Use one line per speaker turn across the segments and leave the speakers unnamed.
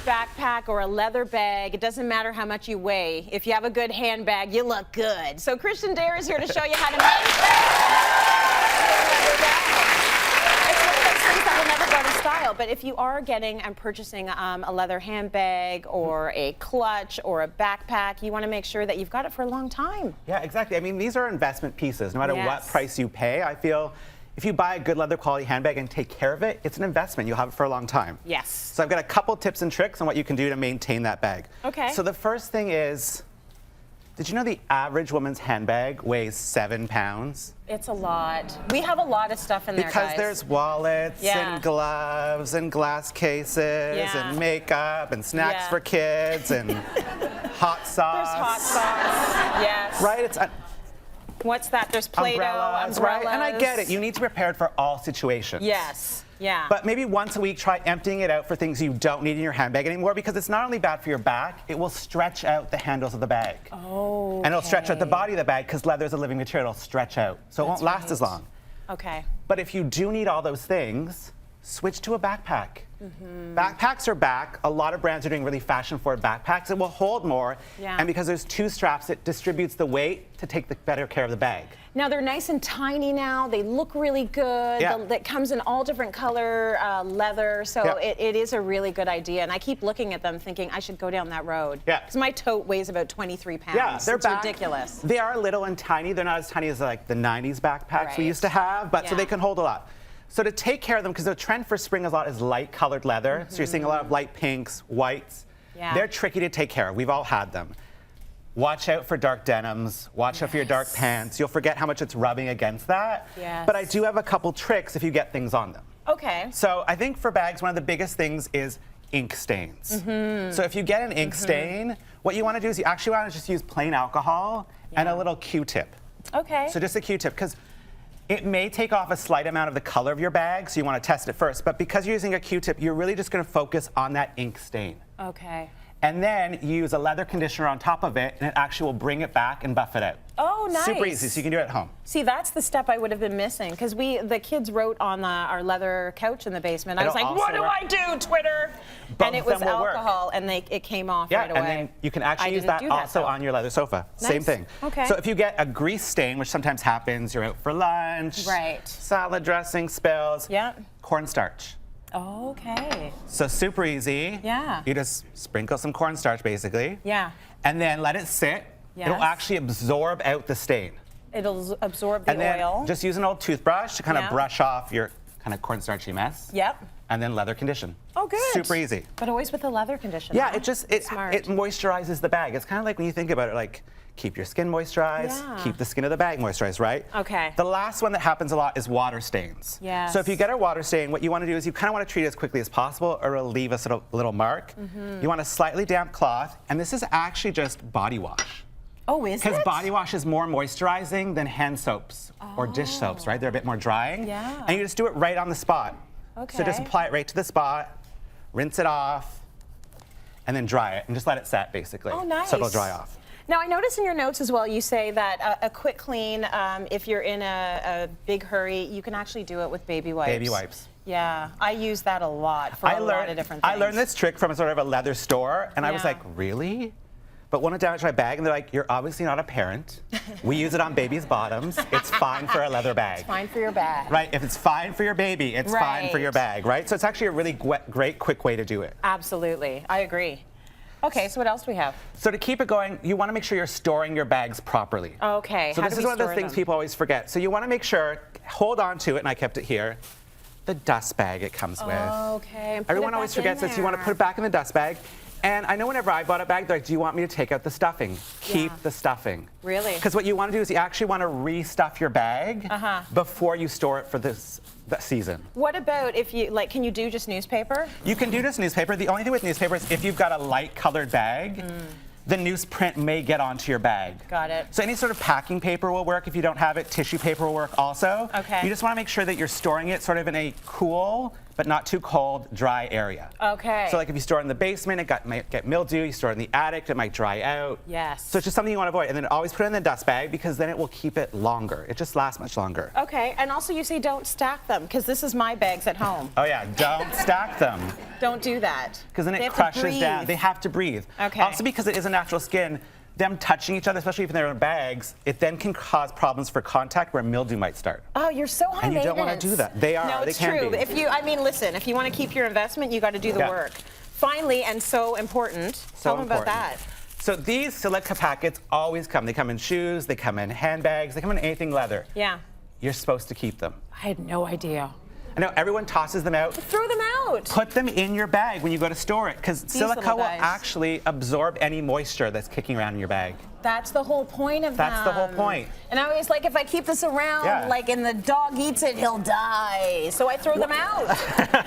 backpack or a leather bag, it doesn't matter how much you weigh. If you have a good handbag, you look good. So Christian Dare is here to show you how to make It's one of those things that will never go to style. But if you are getting and purchasing a leather handbag or a clutch or a backpack, you want to make sure that you've got it for a long time.
Yeah, exactly. I mean, these are investment pieces. No matter
Yes.
what price you pay, I feel if you buy a good leather quality handbag and take care of it, it's an investment. You'll have it for a long time.
Yes.
So I've got a couple tips and tricks on what you can do to maintain that bag.
Okay.
So the first thing is, did you know the average woman's handbag weighs 7 pounds?
It's a lot. We have a lot of stuff in there,
Because
guys.
there's wallets
Yeah.
and gloves and glass cases
Yeah.
and makeup and snacks
Yeah.
for kids and hot sauce.
There's hot sauce. Yes.
Right? It's
What's that? There's Play-Doh, umbrellas.
right? And I get it. You need to be prepared for all situations.
Yes. Yeah.
But maybe once a week, try emptying it out for things you don't need in your handbag anymore, because it's not only bad for your back, it will stretch out the handles of the bag.
Oh.
And it'll stretch out the body of the bag, because leather is a living material. It'll stretch out. So it won't last as long.
Okay.
But if you do need all those things, switch to a backpack. Backpacks are back. A lot of brands are doing really fashion-forward backpacks. It will hold more.
Yeah.
And because there's 2 straps, it distributes the weight to take the better care of the bag.
Now they're nice and tiny now. They look really good.
Yeah.
That comes in all different color leather. So
Yeah.
it is a really good idea. And I keep looking at them thinking I should go down that road.
Yeah.
Because my tote weighs about 23 pounds.
Yeah, they're
it's
back.
ridiculous.
They are little and tiny. They're not as tiny as like the 90s backpacks we
Right.
used to have, but so
Yeah.
they can hold a lot. So to take care of them, because the trend for spring a lot is light colored leather. So you're seeing a lot of light pinks, whites.
Yeah.
They're tricky to take care of. We've all had them. Watch out for dark denims. Watch out for your dark pants. You'll forget how much it's rubbing against that.
Yes.
But I do have a couple tricks if you get things on them.
Okay.
So I think for bags, one of the biggest things is ink stains. So if you get an ink stain, what you want to do is you actually want to just use plain alcohol and a little Q-tip.
Okay.
So just a Q-tip, because it may take off a slight amount of the color of your bag, so you want to test it first. But because you're using a Q-tip, you're really just going to focus on that ink stain.
Okay.
And then you use a leather conditioner on top of it, and it actually will bring it back and buff it out.
Oh, nice.
Super easy, so you can do it at home.
See, that's the step I would have been missing, because the kids wrote on our leather couch in the basement. I was
It'll
like, what
also
do I do, Twitter?
Both
And it
of
was
them will work.
alcohol, and it came off
Yeah,
right away.
and then you can actually
I
use
didn't
that
do
also
though.
on your leather sofa. Same
Nice.
thing.
Okay.
So if you get a grease stain, which sometimes happens, you're out for lunch,
Right.
salad dressing spills,
Yeah.
cornstarch.
Okay.
So super easy.
Yeah.
You just sprinkle some cornstarch basically.
Yeah.
And then let it sit. It'll
Yes.
actually absorb out the stain.
It'll absorb the
And then
oil.
just use an old toothbrush to kind of
Yeah.
brush off your kind of cornstarchy mess.
Yep.
And then leather condition.
Oh, good.
Super easy.
But always with the leather conditioner.
Yeah,
huh?
it
Smart.
moisturizes the bag. It's kind of like when you think about it, like keep your skin moisturized,
Yeah.
keep the skin of the bag moisturized, right?
Okay.
The last one that happens a lot is water stains.
Yes.
So if you get a water stain, what you want to do is you kind of want to treat it as quickly as possible, or it'll leave us a little mark. You want a slightly damp cloth, and this is actually just body wash.
Oh, is it?
Because body wash is more moisturizing than hand soaps or dish soaps, right? They're a bit more drying.
Yeah.
And you just do it right on the spot. So just
Okay.
apply it right to the spot, rinse it off, and then dry it, and just let it set, basically.
Oh, nice.
So it'll dry off.
Now, I notice in your notes as well, you say that a quick clean, if you're in a big hurry, you can actually do it with baby wipes.
Baby wipes.
Yeah, I use that a lot for a lot of different things.
I learned this trick from a sort of a leather store, and I was
Yeah.
like, really? But when I damaged my bag, and they're like, you're obviously not a parent. We use it on babies' bottoms. It's fine for a leather bag.
It's fine for your bag.
Right, if it's fine for your baby, it's fine for your
Right.
bag, right? So it's actually a really great, quick way to do it.
Absolutely, I agree. Okay, so what else do we have?
So to keep it going, you want to make sure you're storing your bags properly.
Okay,
So
how
this
do
is
we
one of those
store
things
them?
people always forget. So you want to make sure, hold on to it, and I kept it here, the dust bag it comes with.
Okay, and put
Everyone
it
always
back in
forgets this. You want to
there.
put it back in the dust bag. And I know whenever I bought a bag, they're like, do you want me to take out the stuffing? Keep
Yeah.
the stuffing.
Really?
Because what you want to do is you actually want to restuff your bag before you store it for the season.
What about if you, like, can you do just newspaper?
You can do this newspaper. The only thing with newspaper is if you've got a light colored bag, the newsprint may get onto your bag.
Got it.
So any sort of packing paper will work. If you don't have it, tissue paper will work also.
Okay.
You just want to make sure that you're storing it sort of in a cool, but not too cold, dry area.
Okay.
So like if you store it in the basement, might get mildew. You store it in the attic, it might dry out.
Yes.
So it's just something you want to avoid. And then always put it in the dust bag because then it will keep it longer. It just lasts much longer.
Okay, and also you say don't stack them because this is my bags at home.
Oh yeah, don't stack them.
Don't do that.
Because then
They
it
have to
crushes down.
breathe.
They have to breathe.
Okay.
Also because it is a natural skin, them touching each other, especially if they're in bags, it then can cause problems for contact where mildew might start.
Oh, you're so high
And you don't want to
maintenance.
do that. They are.
No,
They
it's
can
true.
be.
If you, I mean, listen, if you want to keep your investment, you got to do the
Yeah.
work. Finally, and so important, tell them about that.
So these silica packets always come. They come in shoes, they come in handbags, they come in anything leather.
Yeah.
You're supposed to keep them.
I had no idea.
I know everyone tosses them out.
Throw them out.
Put them in your bag when you go to store it because silica
little
will
guys.
actually absorb any moisture that's kicking around in your bag.
That's the whole point of
That's the whole
them.
point.
And I always like, if I keep this around,
Yeah.
like, and the dog eats it, he'll die. So I throw them out.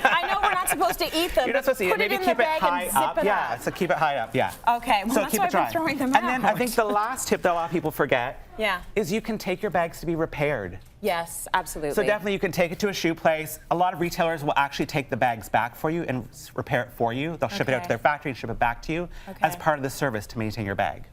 I know we're not supposed to eat them,
You're
but
not supposed to eat
put
it.
it
Maybe
in
keep
the
it
bag
high
and zip
up.
it
Yeah,
up.
so keep it high up. Yeah.
Okay, well,
So
that's
keep
why
it dry.
I've been throwing them
And then I
out.
think the last tip that a lot of people forget
Yeah.
is you can take your bags to be repaired.
Yes, absolutely.
So definitely you can take it to a shoe place. A lot of retailers will actually take the bags back for you and repair it for you. They'll ship it out
Okay.
to their factory and ship it back to you as
Okay.
part of the service to maintain your bag.